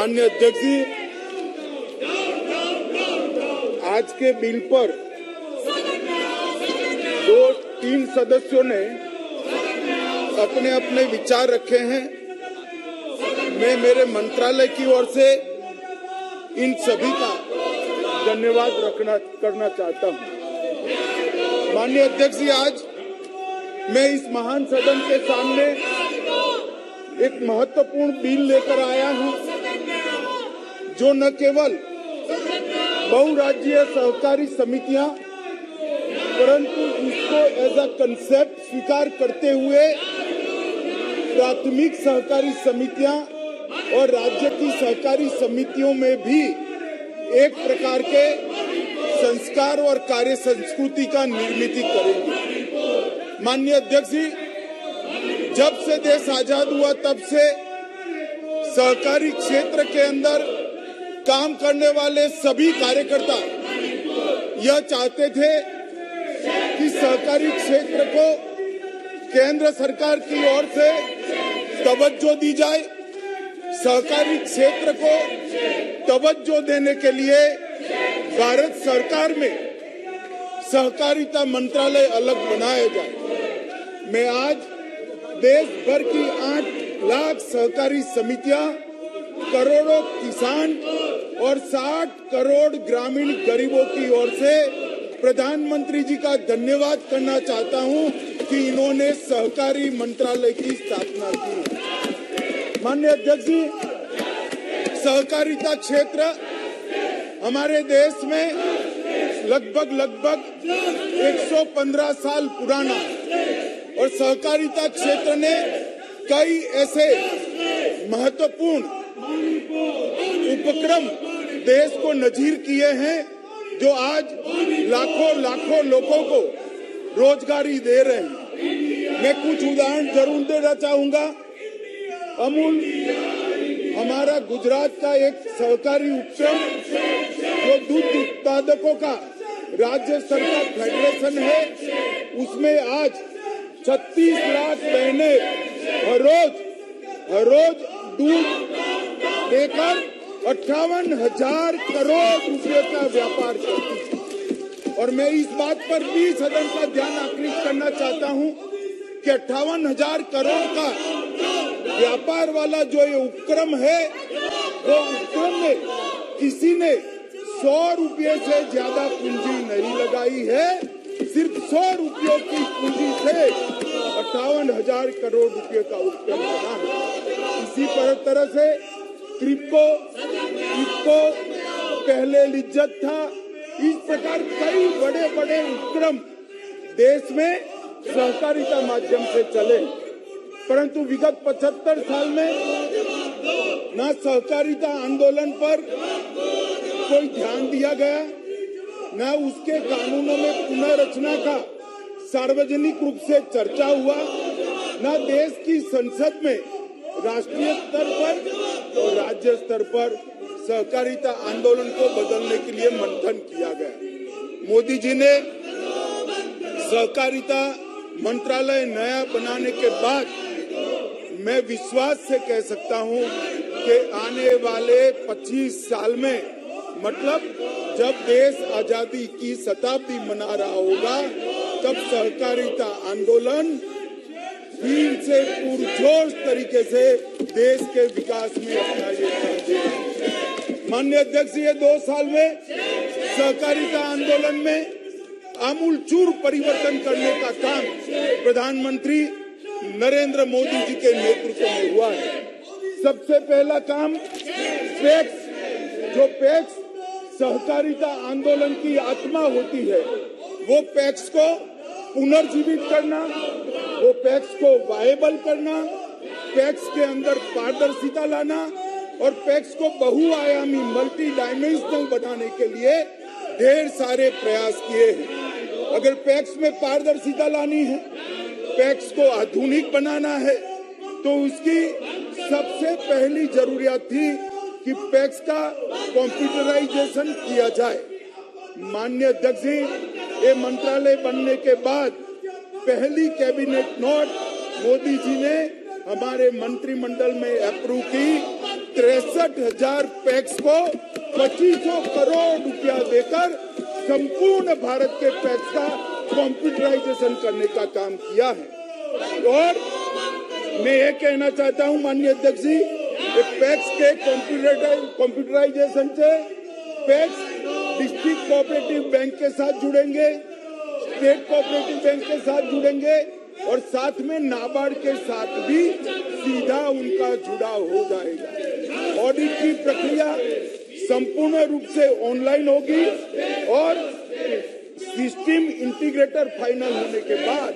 माननीय अध्यक्ष जी, आज के बिल पर 2-3 सदस्यों ने अपने अपने विचार रखे हैं। मैं मेरे मंत्रालय की ओर से इन सभी का धन्यवाद करना चाहता हूं। माननीय अध्यक्ष जी, आज मैं इस महान सदन के सामने एक महत्वपूर्ण बिल लेकर आया हूं, जो न केवल बहुराज्यीय सहकारी समितियां, परंतु इसको एज अ कंसेप्ट स्वीकार करते हुए प्राथमिक सहकारी समितियां और राज्य की सहकारी समितियों में भी एक प्रकार के संस्कार और कार्य संस्कृति का निर्मित करेंगे। माननीय अध्यक्ष जी, जब से देश आजाद हुआ तब से सहकारी क्षेत्र के अंदर काम करने वाले सभी कार्यकर्ता यह चाहते थे कि सहकारी क्षेत्र को केंद्र सरकार की ओर से तवज्जो दी जाए। सहकारी क्षेत्र को तवज्जो देने के लिए भारत सरकार में सहकारिता मंत्रालय अलग बनाया जाए। मैं आज देश भर की 8 लाख सहकारी समितियां, करोड़ों किसान और 60 करोड़ ग्रामीण गरीबों की ओर से प्रधानमंत्री जी का धन्यवाद करना चाहता हूं कि इन्होंने सहकारी मंत्रालय की स्थापना की। माननीय अध्यक्ष जी, सहकारिता क्षेत्र हमारे देश में लगभग 115 साल पुराना है और सहकारिता क्षेत्र ने कई ऐसे महत्वपूर्ण उपक्रम देश को नजीर किए हैं जो आज लाखों लोगों को रोजगारी दे रहे हैं। मैं कुछ उदाहरण जरूर देना चाहूंगा। अमूल हमारा गुजरात का एक सहकारी उपक्रम जो दूध उत्पादकों का राज्य स्तर का फेडरेशन है, उसमें आज 36 लाख बहनें हर रोज दूध देकर 58,000 करोड़ रुपए का व्यापार करती है। और मैं इस बात पर भी सदन का ध्यान आकर्षित करना चाहता हूं कि 58,000 करोड़ का व्यापार वाला जो ये उपक्रम है, वो उपक्रम में किसी ने 100 रुपये से ज्यादा पूंजी नहीं लगाई है। सिर्फ 100 रुपयों की पूंजी से 58,000 करोड़ रुपए का उपक्रम बना है। इसी तरह से क्रिप्को पहले लिज्जत था। इस प्रकार कई बड़े बड़े उपक्रम देश में सहकारिता माध्यम से चले, परंतु विगत 75 साल में न सहकारिता आंदोलन पर कोई ध्यान दिया गया, न उसके कानूनों में पुनर्रचना का सार्वजनिक रूप से चर्चा हुआ, न देश की संसद में राष्ट्रीय स्तर पर और राज्य स्तर पर सहकारिता आंदोलन को बदलने के लिए मंथन किया गया। मोदी जी ने सहकारिता मंत्रालय नया बनाने के बाद मैं विश्वास से कह सकता हूं कि आने वाले 25 साल में, मतलब जब देश आजादी की शताब्दी मना रहा होगा, तब सहकारिता आंदोलन फिर से पुरजोश तरीके से देश के विकास में अपना योगदान देगा। माननीय अध्यक्ष, ये 2 साल में सहकारिता आंदोलन में आमूलचूल परिवर्तन करने का काम प्रधानमंत्री नरेंद्र मोदी जी के नेतृत्व में हुआ है। सबसे पहला काम पैक्स सहकारिता आंदोलन की आत्मा होती है, वो पैक्स को पुनर्जीवित करना, वो पैक्स को वायबल करना, पैक्स के अंदर पारदर्शिता लाना और पैक्स को बहुआयामी मल्टी डायमेंशनल बनाने के लिए ढेर सारे प्रयास किए हैं। अगर पैक्स में पारदर्शिता लानी है, पैक्स को आधुनिक बनाना है, तो उसकी सबसे पहली जरूरियात थी कि पैक्स का कंप्यूटराइजेशन किया जाए। माननीय अध्यक्ष जी, ये मंत्रालय बनने के बाद पहली कैबिनेट नोट मोदी जी ने हमारे मंत्रिमंडल में अप्रूव की, 63,000 पैक्स को 2500 करोड़ रुपया देकर संपूर्ण भारत के पैक्स का कंप्यूटराइजेशन करने का काम किया है। और मैं ये कहना चाहता हूं माननीय अध्यक्ष जी, पैक्स के कंप्यूटराइजेशन से पैक्स डिस्ट्रिक्ट कोऑपरेटिव बैंक के साथ जुड़ेंगे, स्टेट कोऑपरेटिव बैंक के साथ जुड़ेंगे और साथ में नाबार्ड के साथ भी सीधा उनका जुड़ाव हो जाएगा। ऑडिट की प्रक्रिया संपूर्ण रूप से ऑनलाइन होगी और सिस्टम इंटीग्रेटर फाइनल होने के बाद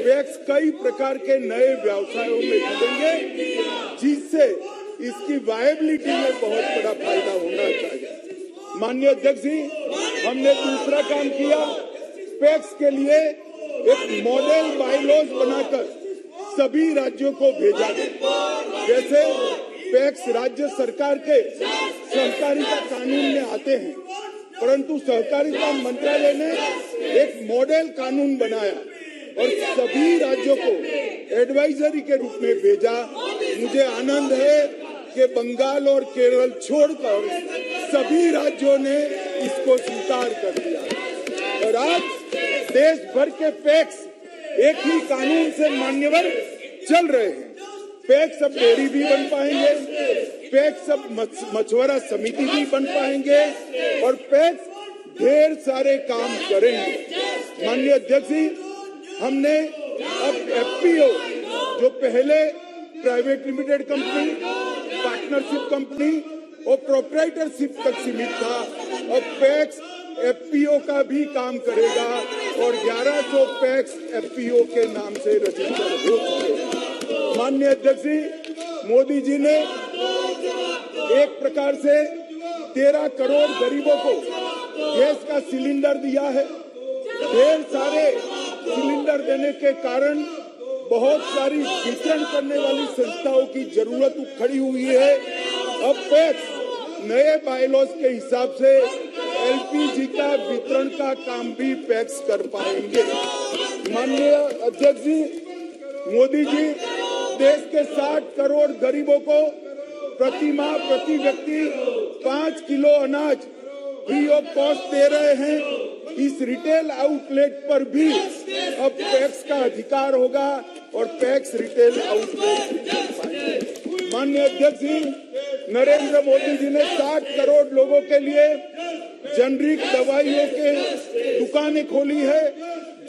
पैक्स कई प्रकार के नए व्यवसायों में जुड़ेंगे, जिससे इसकी वायबिलिटी में बहुत बड़ा फायदा होना चाहिए। माननीय अध्यक्ष जी, हमने दूसरा काम किया, पैक्स के लिए एक मॉडल बायलॉज बनाकर सभी राज्यों को भेजा गया। जैसे पैक्स राज्य सरकार के सहकारिता कानून में आते हैं, परंतु सहकारिता मंत्रालय ने एक मॉडल कानून बनाया और सभी राज्यों को एडवाइजरी के रूप में भेजा। मुझे आनंद है कि बंगाल और केरल छोड़कर सभी राज्यों ने इसको स्वीकार कर दिया और आज देश भर के पैक्स एक ही कानून से मान्यवर चल रहे हैं। पैक्स अब डेयरी भी बन पाएंगे, पैक्स अब मछुआरा समिति भी बन पाएंगे और पैक्स ढेर सारे काम करेंगे। माननीय अध्यक्ष जी, हमने अब एफपीओ जो पहले private limited company, partnership company और प्रोप्राइटरशिप तक सीमित था, अब पैक्स एफपीओ का भी काम करेगा और 1100 पैक्स एफपीओ के नाम से रजिस्टर हो चुके हैं। माननीय अध्यक्ष जी, मोदी जी ने एक प्रकार से 13 करोड़ गरीबों को गैस का सिलेंडर दिया है। ढेर सारे सिलेंडर देने के कारण बहुत सारी वितरण करने वाली संस्थाओं की जरूरत खड़ी हुई है। अब पैक्स नए बायलॉज के हिसाब से एलपीजी का वितरण का काम भी पैक्स कर पाएंगे। माननीय अध्यक्ष जी, मोदी जी देश के 60 करोड़ गरीबों को प्रति माह प्रति व्यक्ति 5 किलो अनाज फ्री ऑफ कॉस्ट दे रहे हैं। इस रिटेल आउटलेट पर भी अब पैक्स का अधिकार होगा और पैक्स रिटेल आउटलेट भी कर पाएंगे। माननीय अध्यक्ष जी, नरेंद्र मोदी जी ने 60 करोड़ लोगों के लिए जेनरिक दवाइयों के दुकानें खोली है,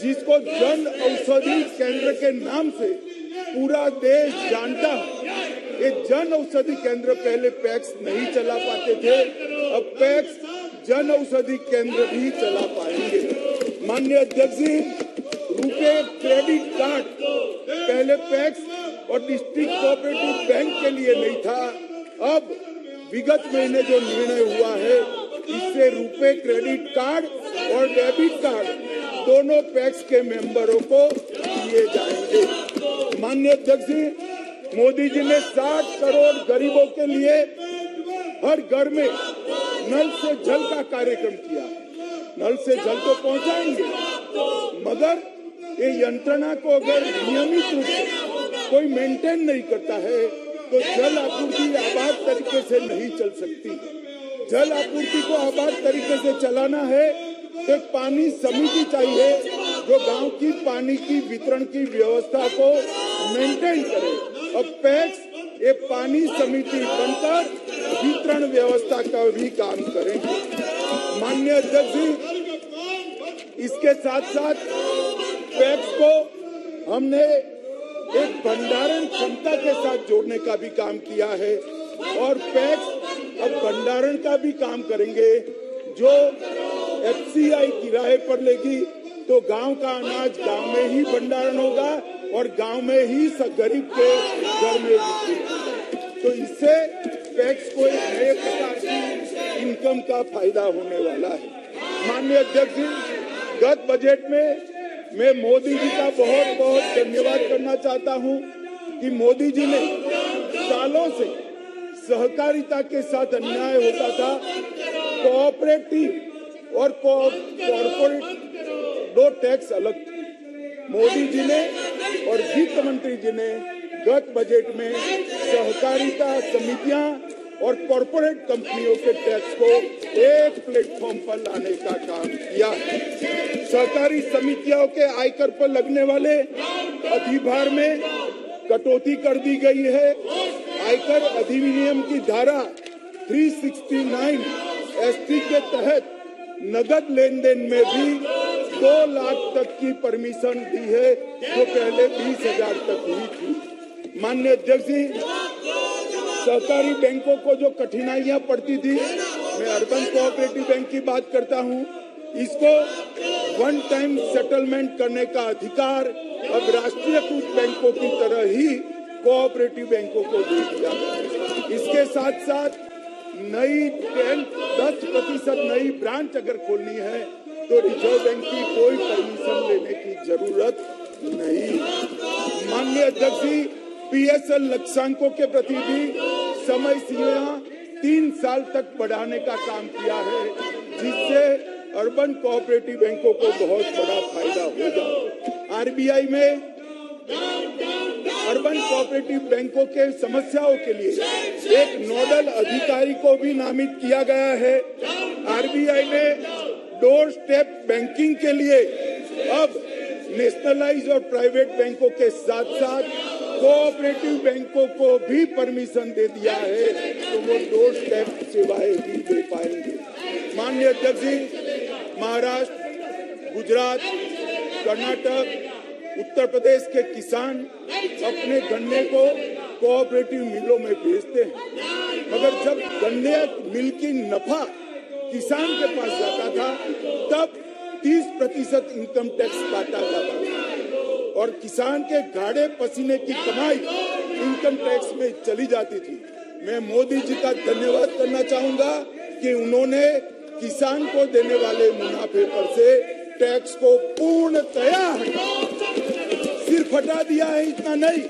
जिसको जन औषधि केंद्र के नाम से पूरा देश जानता है। ये जन औषधि केंद्र पहले पैक्स नहीं चला पाते थे, अब पैक्स जन औषधि केंद्र भी चला पाएंगे। माननीय अध्यक्ष जी, रुपे क्रेडिट कार्ड पहले पैक्स और डिस्ट्रिक्ट कोऑपरेटिव बैंक के लिए नहीं था, अब विगत महीने जो निर्णय हुआ है, इससे रुपे क्रेडिट कार्ड और डेबिट कार्ड दोनों पैक्स के मेंबरों को दिए जाएंगे। माननीय अध्यक्ष जी, मोदी जी ने 60 करोड़ गरीबों के लिए हर घर में नल से जल का कार्यक्रम किया। नल से जल तो पहुंचाएंगे, मगर ये यंत्रणा को अगर नियमित रूप से कोई मेंटेन नहीं करता है तो जल आपूर्ति आबाद तरीके से नहीं चल सकती। जल आपूर्ति को आबाद तरीके से चलाना है तो एक पानी समिति चाहिए जो गांव की पानी की वितरण की व्यवस्था को मेंटेन करे। अब पैक्स ये पानी समिति बनकर वितरण व्यवस्था का भी काम करेंगे। माननीय अध्यक्ष जी, इसके साथ साथ पैक्स को हमने एक भंडारण क्षमता के साथ जोड़ने का भी काम किया है और पैक्स अब भंडारण का भी काम करेंगे। जो एफसीआई किराए पर लेगी तो गांव का अनाज गांव में ही भंडारण होगा और गांव में ही गरीब के घर में बिकेगा। तो इससे पैक्स को एक नए प्रकार की इनकम का फायदा होने वाला है। माननीय अध्यक्ष जी, गत बजट में मैं मोदी जी का बहुत बहुत धन्यवाद करना चाहता हूं कि मोदी जी ने सालों से सहकारिता के साथ अन्याय होता था, कोऑपरेटिव और कॉर्पोरेट दो टैक्स अलग थे। मोदी जी ने और वित्त मंत्री जी ने गत बजट में सहकारिता समितियां और कॉरपोरेट कंपनियों के टैक्स को एक प्लेटफॉर्म पर लाने का काम किया है। सहकारी समितियों के आयकर पर लगने वाले अधिभार में कटौती कर दी गई है। आयकर अधिनियम की धारा 369 ST के तहत नगद लेन देन में भी 2 लाख तक की परमिशन दी है, जो पहले 20,000 तक हुई थी। माननीय अध्यक्ष जी, सहकारी बैंकों को जो कठिनाइयां पड़ती थी, मैं अर्बन कोऑपरेटिव बैंक की बात करता हूं, इसको वन टाइम सेटलमेंट करने का अधिकार अब राष्ट्रीयकृत बैंकों की तरह ही कोऑपरेटिव बैंकों को दे दिया गया। इसके साथ साथ नई 10% नई ब्रांच अगर खोलनी है तो रिजर्व बैंक की कोई परमिशन लेने की जरूरत नहीं। माननीय अध्यक्ष जी, PSL लक्ष्यांकों के प्रति भी समय सीमा 3 साल तक बढ़ाने का काम किया है, जिससे अर्बन कोऑपरेटिव बैंकों को बहुत बड़ा फायदा होगा। RBI में अर्बन कोऑपरेटिव बैंकों के समस्याओं के लिए एक नोडल अधिकारी को भी नामित किया गया है। RBI ने डोर स्टेप बैंकिंग के लिए अब नेशनलाइज और प्राइवेट बैंकों के साथ साथ कोऑपरेटिव बैंकों को भी परमिशन दे दिया है, तो वो डोर स्टेप सेवाएं भी दे पाएंगे। माननीय अध्यक्ष जी, महाराष्ट्र, गुजरात, कर्नाटक, उत्तर प्रदेश के किसान अपने गन्ने को कोऑपरेटिव मिलों में बेचते हैं, मगर जब गन्ने मिल की नफा किसान के पास जाता था तब 30% इनकम टैक्स काटा जाता था और किसान के गाढ़े पसीने की कमाई इनकम टैक्स में चली जाती थी। मैं मोदी जी का धन्यवाद करना चाहूंगा कि उन्होंने किसान को देने वाले मुनाफे पर से टैक्स को पूर्णतया सिर्फ हटा दिया है। इतना नहीं,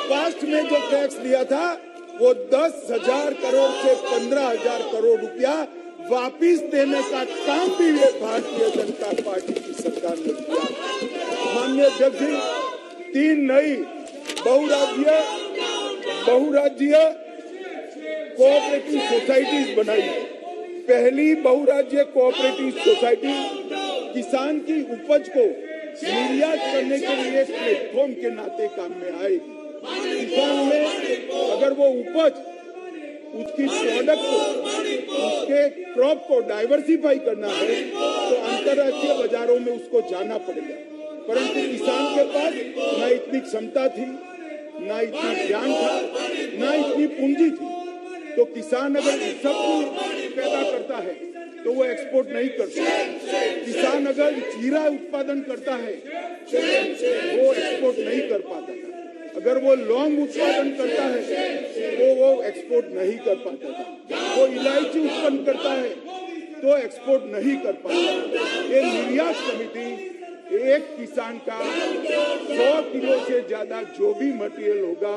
पास्ट में जो टैक्स लिया था वो 10,000 करोड़ से 15,000 करोड़ रुपया वापिस देने का काम भी ये भारतीय जनता पार्टी की सरकार ने किया। माननीय अध्यक्ष जी, 3 नई बहुराज्यीय कोऑपरेटिव सोसाइटीज बनाई। पहली बहुराज्यीय कोऑपरेटिव सोसाइटी किसान की उपज को निर्यात करने के लिए प्लेटफॉर्म के नाते काम में आएगी। किसान में अगर वो उपज, उसकी प्रोडक्ट को, उसके क्रॉप को डाइवर्सिफाई करना है तो अंतर्राष्ट्रीय बाजारों में उसको जाना पड़ेगा, परंतु किसान के पास न इतनी क्षमता थी, न इतना ज्ञान था, न इतनी पूंजी थी। तो किसान अगर सब कुछ पैदा करता है तो वो एक्सपोर्ट नहीं कर सकता। किसान अगर जीरा उत्पादन करता है तो वो एक्सपोर्ट नहीं कर पाता था। अगर वो लौंग उत्पादन करता है तो वो एक्सपोर्ट नहीं कर पाता था। वो इलायची उत्पन्न करता है तो एक्सपोर्ट नहीं कर पाता। ये निर्यात समिति एक किसान का 100 किलो से ज्यादा जो भी मटेरियल होगा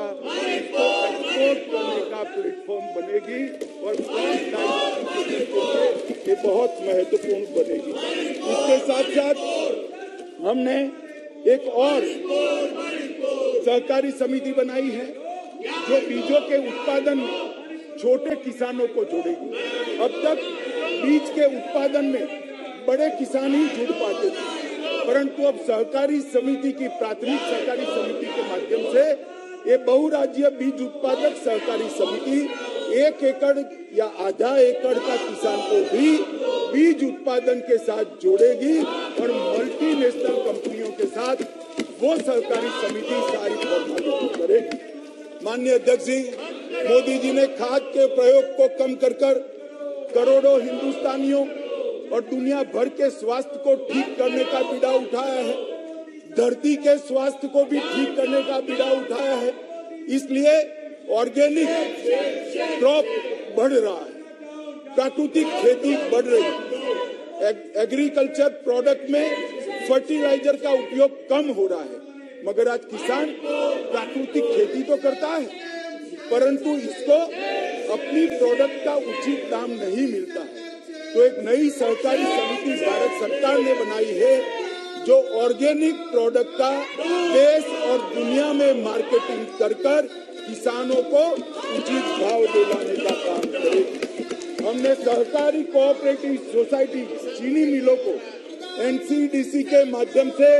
इसको एक्सपोर्ट करने का प्लेटफॉर्म बनेगी और ये बहुत महत्वपूर्ण बनेगी। इसके साथ साथ हमने एक और सहकारी समिति बनाई है जो बीजों के उत्पादन में छोटे किसानों को जोड़ेगी। अब तक बीज के उत्पादन में बड़े किसान ही जुड़ पाते थे, परंतु अब सहकारी समिति की प्राथमिक सहकारी समिति के माध्यम से ये बहुराज्यीय बीज उत्पादक सहकारी समिति 1 एकड़ या आधा एकड़ का किसान को भी बीज उत्पादन के साथ जोड़ेगी और मल्टीनेशनल कंपनियों के साथ वो सहकारी समिति सारी फॉर्मेलिटी करेगी। माननीय अध्यक्ष जी, मोदी जी ने खाद के प्रयोग को कम कर करोड़ों हिंदुस्तानियों और दुनिया भर के स्वास्थ्य को ठीक करने का बीड़ा उठाया है। धरती के स्वास्थ्य को भी ठीक करने का बीड़ा उठाया है। इसलिए ऑर्गेनिक क्रॉप बढ़ रहा है, प्राकृतिक खेती बढ़ रही है, एग्रीकल्चर प्रोडक्ट में फर्टिलाइजर का उपयोग कम हो रहा है। मगर आज किसान प्राकृतिक खेती तो करता है, परंतु इसको अपनी प्रोडक्ट का उचित दाम नहीं मिलता है। तो एक नई सहकारी समिति भारत सरकार ने बनाई है जो ऑर्गेनिक प्रोडक्ट का देश और दुनिया में मार्केटिंग कर किसानों को उचित भाव दिलाने का काम करेगी। हमने सहकारी कोऑपरेटिव सोसाइटी चीनी मिलों को एनसीडीसी के माध्यम से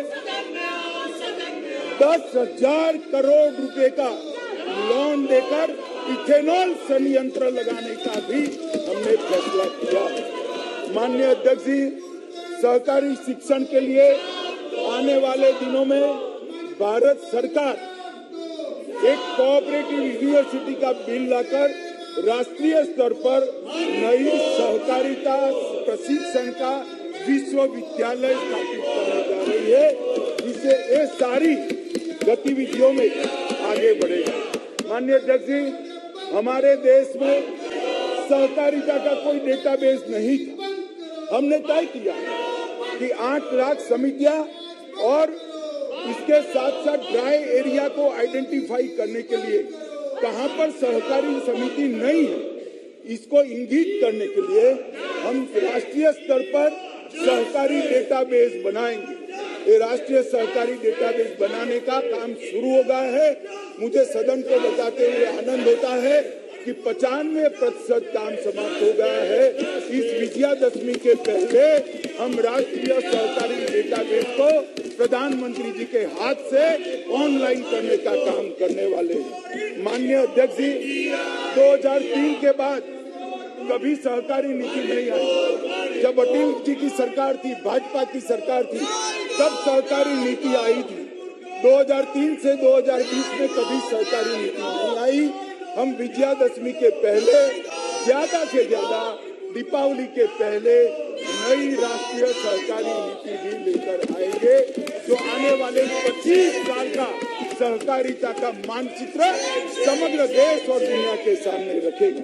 10,000 करोड़ रुपए का लोन देकर इथेनॉल संयंत्र लगाने का भी हमने फैसला किया। माननीय अध्यक्ष जी, सहकारी शिक्षण के लिए आने वाले दिनों में भारत सरकार एक कोऑपरेटिव यूनिवर्सिटी का बिल लाकर राष्ट्रीय स्तर पर नई सहकारिता प्रशिक्षण का विश्वविद्यालय स्थापित करने जा रही है, जिससे ये सारी गतिविधियों में आगे बढ़ेगा। माननीय अध्यक्ष जी, हमारे देश में सहकारिता का कोई डेटाबेस नहीं था। हमने तय किया कि 8 लाख समितियां और इसके साथ साथ ड्राई एरिया को आइडेंटिफाई करने के लिए कहां पर सहकारी समिति नहीं है, इसको इंगित करने के लिए हम राष्ट्रीय स्तर पर सहकारी डेटाबेस बनाएंगे। ये राष्ट्रीय सहकारी डेटाबेस बनाने का काम शुरू हो गया है। मुझे सदन को बताते हुए आनंद होता है कि 95% काम समाप्त हो गया है। इस विजयादशमी के पहले हम राष्ट्रीय सहकारी डेटाबेस को प्रधानमंत्री जी के हाथ से ऑनलाइन करने का काम करने वाले हैं। माननीय अध्यक्ष जी, 2003 के बाद कभी सहकारी नीति नहीं आई। जब अटल जी की सरकार थी, भाजपा की सरकार थी, तब सहकारी नीति आई थी। 2003 से 2020 में कभी सहकारी नीति नहीं आई। हम विजयादशमी के पहले ज्यादा से ज्यादा दीपावली के पहले नई राष्ट्रीय सहकारी नीति भी लेकर आएंगे, जो आने वाले 25 साल का सहकारिता का मानचित्र समग्र देश और दुनिया के सामने रखेगा।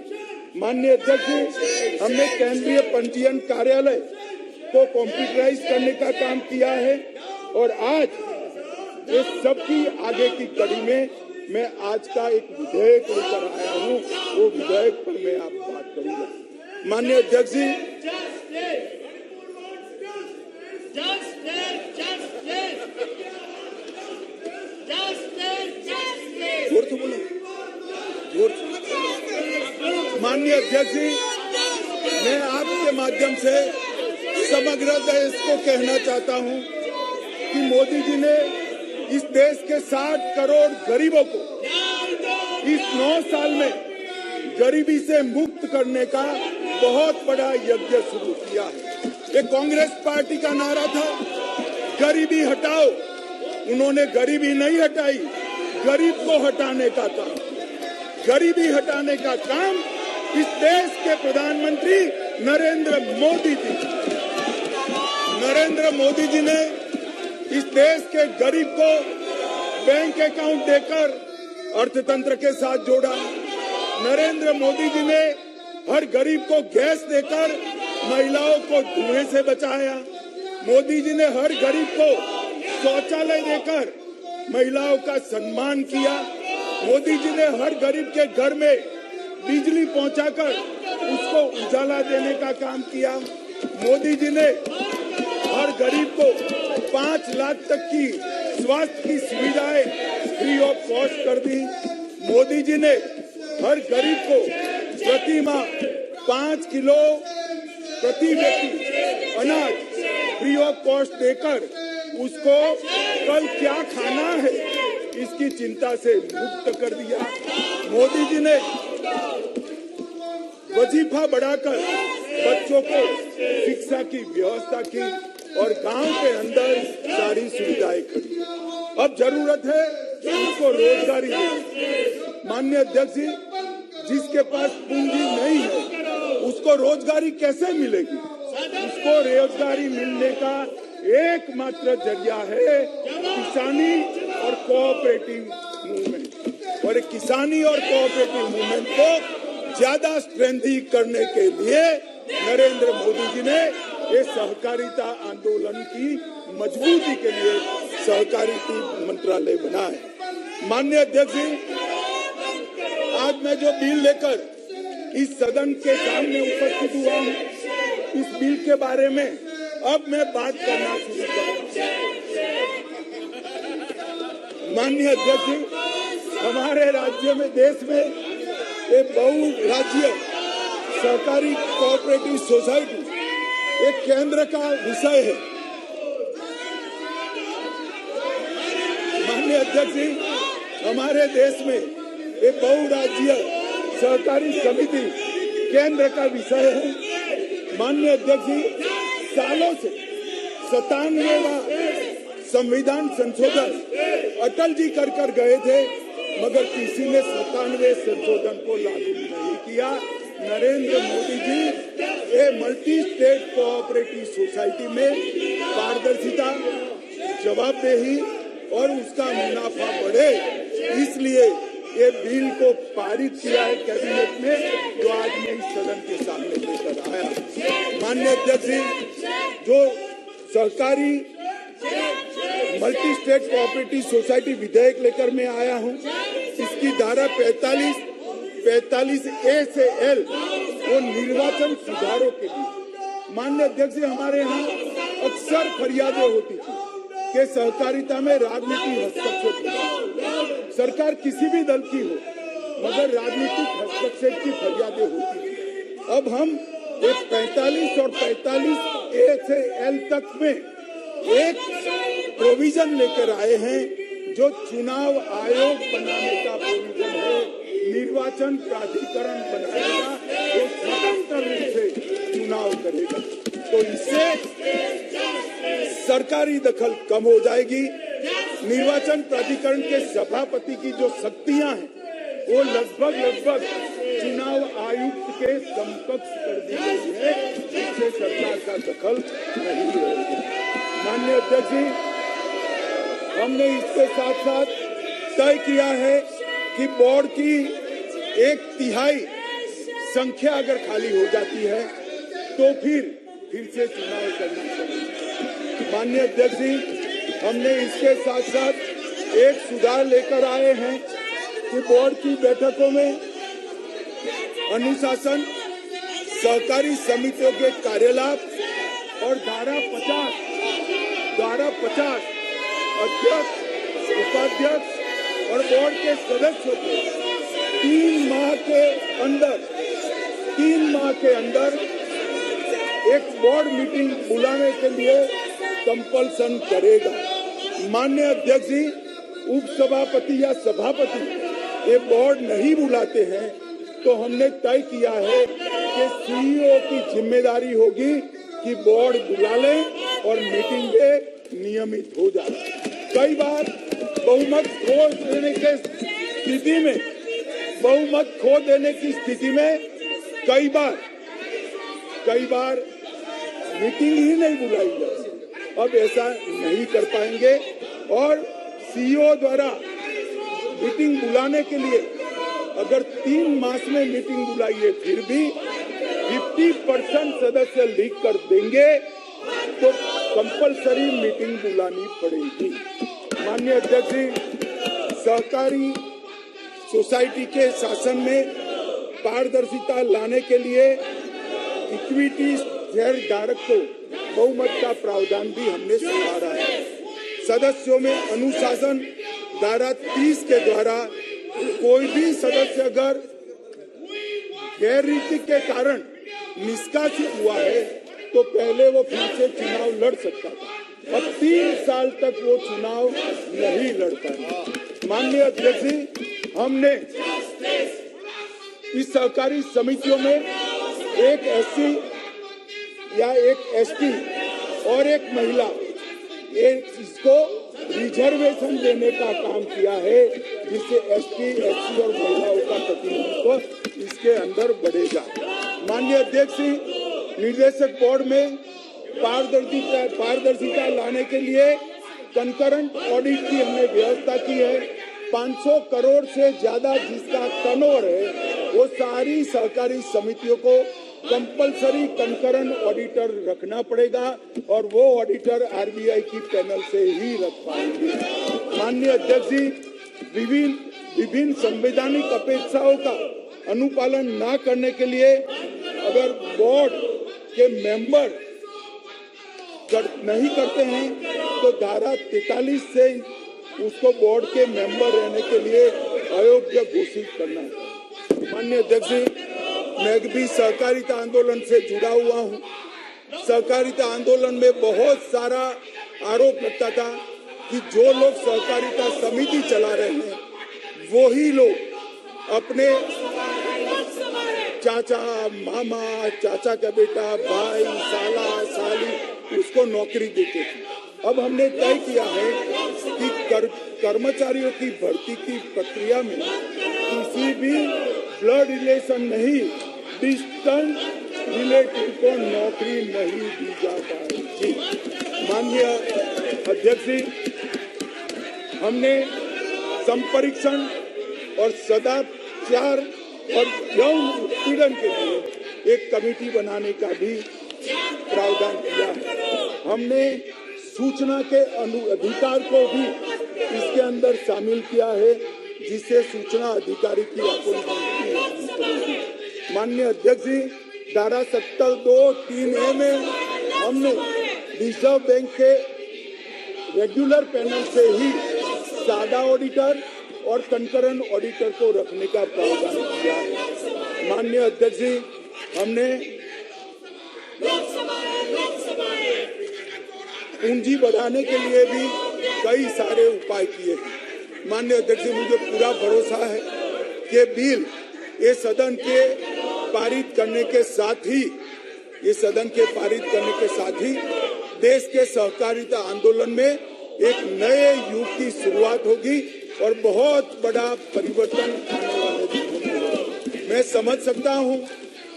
माननीय अध्यक्ष जी, हमने केंद्रीय पंजीयन कार्यालय को कंप्यूटराइज करने का काम किया है और आज इस सबकी आगे की कड़ी में मैं आज का एक विधेयक लेकर आया हूँ। वो विधेयक पर मैं आप बात करूंगा। माननीय अध्यक्ष जी, जोर से बोलो, जोर से। माननीय अध्यक्ष जी, मैं आपके माध्यम से समग्र देश को कहना चाहता हूं कि मोदी जी ने इस देश के 60 करोड़ गरीबों को इस 9 साल में गरीबी से मुक्त करने का बहुत बड़ा यज्ञ शुरू किया है। ये कांग्रेस पार्टी का नारा था, गरीबी हटाओ। उन्होंने गरीबी नहीं हटाई, गरीब को हटाने का काम। गरीबी हटाने का काम इस देश के प्रधानमंत्री नरेंद्र मोदी जी। नरेंद्र मोदी जी ने इस देश के गरीब को बैंक अकाउंट देकर अर्थतंत्र के साथ जोड़ा। नरेंद्र मोदी जी ने हर गरीब को गैस देकर महिलाओं को धुएं से बचाया। मोदी जी ने हर गरीब को शौचालय देकर महिलाओं का सम्मान किया। मोदी जी ने हर गरीब के घर में बिजली पहुंचाकर उसको उजाला देने का काम किया। मोदी जी ने हर गरीब को 5 लाख तक की स्वास्थ्य की सुविधाएं फ्री ऑफ कॉस्ट कर दी। मोदी जी ने हर गरीब को प्रति माह 5 किलो प्रति व्यक्ति अनाज फ्री ऑफ कॉस्ट देकर उसको कल क्या खाना है इसकी चिंता से मुक्त कर दिया। मोदी जी ने वजीफा बढ़ाकर बच्चों को शिक्षा की व्यवस्था की और गांव के अंदर सारी सुविधाएं करी। अब जरूरत है उसको रोजगारी देने। माननीय अध्यक्ष जी, जिसके पास पूंजी नहीं है उसको रोजगारी कैसे मिलेगी? उसको रोजगारी मिलने का एकमात्र जरिया है किसानी और कोऑपरेटिव मूवमेंट। और किसानी और कोऑपरेटिव मूवमेंट को ज्यादा स्ट्रेंथी करने के लिए नरेंद्र मोदी जी ने ये सहकारिता आंदोलन की मजबूती के लिए सहकारिता मंत्रालय बना है। माननीय अध्यक्ष जी, आज मैं जो बिल लेकर इस सदन के सामने उपस्थित हुआ हूँ, इस बिल के बारे में अब मैं बात करना शुरू करूंगा। माननीय अध्यक्ष जी, हमारे राज्य में, देश में एक बहुराज्य सहकारी कोऑपरेटिव सोसाइटी एक केंद्र का विषय है। माननीय अध्यक्ष जी, हमारे देश में एक बहुराज्य सहकारी समिति केंद्र का विषय है। माननीय अध्यक्ष जी, सालों से 97वां संविधान संशोधन अटल जी कर गए थे, मगर किसी ने 97वें संशोधन को लागू नहीं किया। नरेंद्र मोदी जी ये मल्टी स्टेट कोऑपरेटिव सोसाइटी में पारदर्शिता, जवाबदेही और उसका मुनाफा बढ़े, इसलिए ये बिल को पारित किया है कैबिनेट में, जो आज मैं इस सदन के सामने लेकर आया। माननीय अध्यक्ष जी, जो सहकारी मल्टी स्टेट कोऑपरेटिव सोसाइटी विधेयक लेकर मैं आया हूं, इसकी धारा 45A से L वो निर्वाचन सुधारों के लिए। माननीय अध्यक्ष जी, हमारे यहाँ अक्सर फरियादें होती थी कि सहकारिता में राजनीतिक हस्तक्षेप होता, सरकार किसी भी दल की हो, मगर राजनीतिक हस्तक्षेप की फरियादें होती थी। अब हम एक 45 और 45A से L तक में एक प्रोविजन लेकर आए हैं, जो चुनाव आयोग बनाने का प्रोविजन है। निर्वाचन प्राधिकरण बनाएगा, वो स्वतंत्र रूप से चुनाव करेगा, तो इससे सरकारी दखल कम हो जाएगी। निर्वाचन प्राधिकरण के सभापति की जो शक्तियां हैं, वो लगभग चुनाव आयुक्त के समकक्ष कर दी गई है, इससे सरकार का दखल नहीं रहेगा। माननीय अध्यक्ष जी, हमने इसके साथ साथ तय किया है कि बोर्ड की 1/3 संख्या अगर खाली हो जाती है तो फिर से चुनाव करना चाहिए। माननीय अध्यक्ष जी, हमने इसके साथ साथ एक सुधार लेकर आए हैं कि बोर्ड की बैठकों में अनुशासन, सहकारी समितियों के कार्यलाभ और धारा 50 अध्यक्ष, उपाध्यक्ष और बोर्ड के सदस्यों को 3 माह के अंदर एक बोर्ड मीटिंग बुलाने के लिए कंपल्सन करेगा। माननीय अध्यक्ष जी, उपसभापति या सभापति ये बोर्ड नहीं बुलाते हैं, तो हमने तय किया है कि सीईओ की जिम्मेदारी होगी कि बोर्ड बुला लें और मीटिंगें नियमित हो जाए। कई बार बहुमत खो देने की स्थिति में कई बार मीटिंग ही नहीं बुलाई जाती। अब ऐसा नहीं कर पाएंगे और सीईओ द्वारा मीटिंग बुलाने के लिए अगर 3 मास में मीटिंग बुलाई है, फिर भी 50% सदस्य लीक कर देंगे तो कंपलसरी मीटिंग बुलानी पड़ेगी। माननीय अध्यक्ष जी, सहकारी सोसाइटी के शासन में पारदर्शिता लाने के लिए इक्विटी शेयर धारक को बहुमत का प्रावधान भी हमने सुधारा है। सदस्यों में अनुशासन धारा 30 के द्वारा कोई भी सदस्य अगर गैर रीति के कारण निष्कासित हुआ है तो पहले वो फिर से चुनाव लड़ सकता था। अब 3 साल तक वो चुनाव नहीं लड़ पाया। माननीय अध्यक्ष जी, हमने इस सहकारी समितियों में एक एससी या एक एसटी और एक महिला, इसको रिजर्वेशन देने का काम किया है, जिससे एसटी, एससी और महिलाओं का प्रतिनिधित्व इसके अंदर बढ़ेगा। माननीय अध्यक्ष जी, निर्देशक बोर्ड में पारदर्शिता लाने के लिए कंकरेंट ऑडिट की हमने व्यवस्था की है। 500 करोड़ से ज्यादा जिसका टर्नओवर है, वो सारी सहकारी समितियों को कंपलसरी कंकरेंट ऑडिटर रखना पड़ेगा और वो ऑडिटर आरबीआई की पैनल से ही रख पाएंगे। माननीय अध्यक्ष जी, विभिन्न संवैधानिक अपेक्षाओं का अनुपालन न करने के लिए अगर बोर्ड के मेंबर नहीं करते हैं तो धारा 43 से उसको बोर्ड के मेंबर रहने के लिए अयोग्य घोषित करना है। माननीय अध्यक्ष जी, मैं भी सहकारिता आंदोलन से जुड़ा हुआ हूँ। सहकारिता आंदोलन में बहुत सारा आरोप लगता था कि जो लोग सहकारिता समिति चला रहे हैं वो ही लोग अपने चाचा, मामा, चाचा का बेटा, भाई, साला, साली उसको नौकरी देते थे। अब हमने तय किया है कि कर्मचारियों की भर्ती की प्रक्रिया में किसी भी ब्लड रिलेशन नहीं, डिस्टेंस रिलेटिव को नौकरी नहीं दी जा पाएगी। माननीय अध्यक्ष जी, हमने संपरीक्षण और सदाचार और यौन उत्पीड़न के लिए एक कमेटी बनाने का भी प्रावधान किया है। हमने सूचना के अधिकार को भी इसके अंदर शामिल किया है, जिससे सूचना अधिकारी की अपनी। माननीय अध्यक्ष जी, धारा 70(2)(3)(a) में हमने रिजर्व बैंक के रेगुलर पैनल से ही सादा ऑडिटर और कंकरन ऑडिटर को रखने का प्रावधान किया है। माननीय अध्यक्ष जी, हमने पूंजी बढ़ाने के लिए भी कई सारे उपाय किए हैं। माननीय अध्यक्ष जी, मुझे पूरा भरोसा है कि बिल ये सदन के पारित करने के साथ ही देश के सहकारिता आंदोलन में एक नए युग की शुरुआत होगी और बहुत बड़ा परिवर्तन आने वाले हैं। मैं समझ सकता हूं,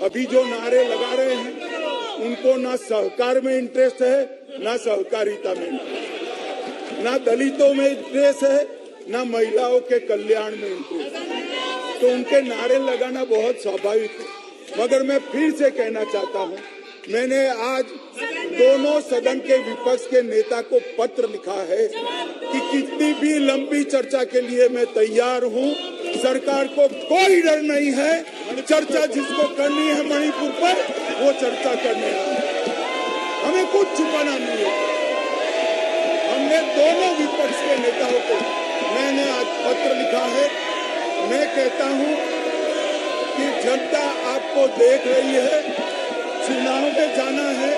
अभी जो नारे लगा रहे हैं उनको ना सहकार में इंटरेस्ट है, ना सहकारिता में, ना दलितों में इंटरेस्ट है, ना महिलाओं के कल्याण में इंटरेस्ट है। तो उनके नारे लगाना बहुत स्वाभाविक है। मगर मैं फिर से कहना चाहता हूं, मैंने आज दोनों सदन के विपक्ष के नेता को पत्र लिखा है कि कितनी भी लंबी चर्चा के लिए मैं तैयार हूं। सरकार को कोई डर नहीं है, चर्चा जिसको करनी है मणिपुर पर वो चर्चा करने है, हमें कुछ छुपाना नहीं है। हमने दोनों विपक्ष के नेताओं को मैंने आज पत्र लिखा है। मैं कहता हूं कि जनता आपको देख रही है, चुनाव में जाना है,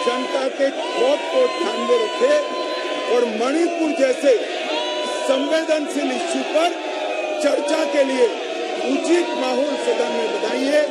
जनता के खौफ को ध्यान में रखे और मणिपुर जैसे संवेदनशील इश्यू पर चर्चा के लिए उचित माहौल सदन में बनाइए।